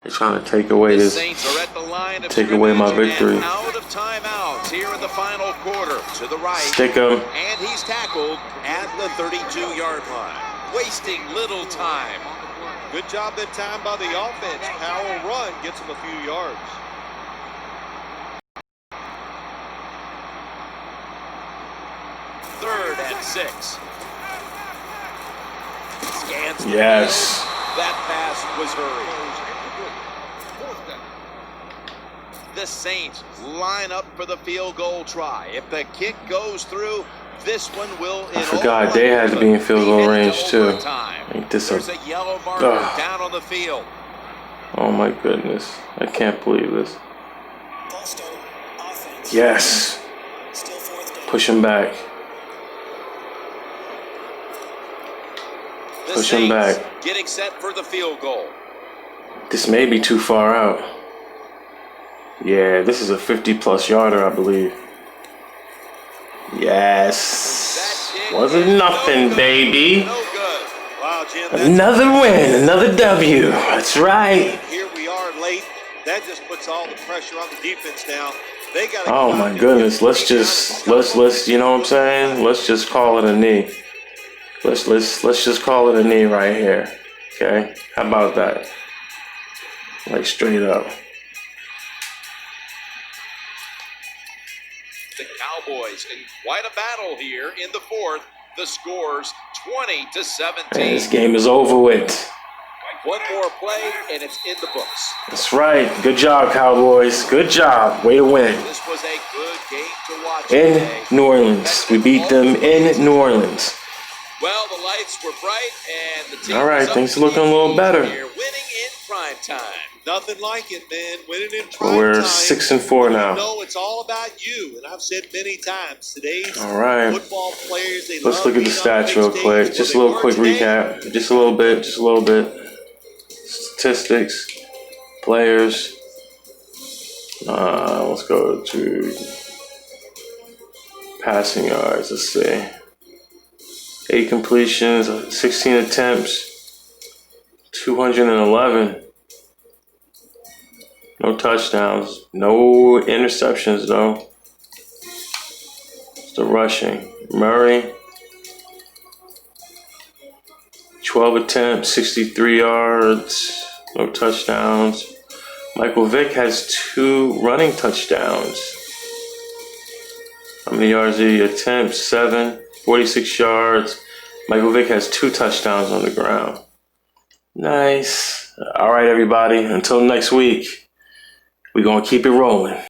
They're trying to take away this, take away my victory. Out of timeouts here in the final quarter. To the right. Stick him. And he's tackled at the 32-yard line. Wasting little time. Good job that time by the offense. Power run gets him a few yards. Third and 6. Scans the Yes. field. That pass was hurried. The Saints line up for the field goal try. If the kick goes through, this one will. I forgot they had to be in field goal range too. Ain't this There's a yellow marker down on the field. Oh my goodness. I can't believe this. Yes. Push him back. Push him back. Getting set for the field goal. This may be too far out. Yeah, this is a 50-plus yarder, I believe. Yes. Wasn't nothing, baby. Wow, Jim, Another win, another W. That's right. Here we are late. That just puts all the pressure on the defense now. They got. Oh my goodness. Let's you know what I'm saying? Let's just call it a knee. Let's just call it a knee right here. Okay? How about that? Like straight up. The Cowboys in quite a battle here in the fourth. The score's 20-17. And this game is over with. One more play, and it's in the books. That's right. Good job, Cowboys. Good job. Way to win. This was a good game to watch In today. New Orleans. We beat them in New Orleans. Well, the lights were bright, and the team All right, was up things are looking a little better. here, winning in prime time. Nothing like it, man. Winning in prime We're time. 6-4 now. No, it's all about you, and I've said many times today's All right. football players. They Let's love look at the being on stats big real stages. quick. Well, Just a they little were quick today. recap. Just a little bit. Statistics. Players. Let's go to passing yards. Let's see. 8 completions, 16 attempts, 211. No touchdowns. No interceptions, though. It's the rushing. Murray, 12 attempts, 63 yards. No touchdowns. Michael Vick has 2 running touchdowns. How many yards did he attempt? 7, 46 yards. Michael Vick has 2 touchdowns on the ground. Nice. All right, everybody. Until next week, we're going to keep it rolling.